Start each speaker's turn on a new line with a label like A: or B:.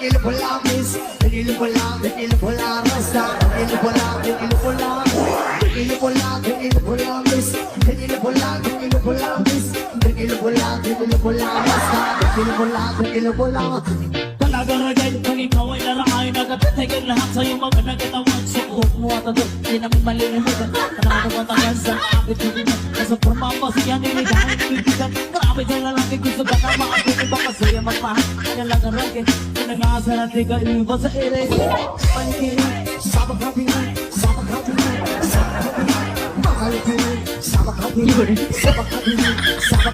A: Degil pula miss, degil pula rasta, degil pula miss, degil pula miss, degil pula rasta, degil pula.
B: Talagaragay kung ikaw ay naraay nagkatatagal lahat sa'yo mga nagatawan. Suot mo at ito, di namin malilimutan. Panalo matagal sa kapit ko din. Nasa pramapasya niligahan nilibigan. Marami sa lalaki gusto ka na maabot. Iba masaya magmahal, kanya lang ang ragin. Pinag-aasa natin ka iba sa ere. Panikiri, sabak hapini, sabak hapini, sabak hapini, mahal ko, sabak hapini, sabak hapini, sabak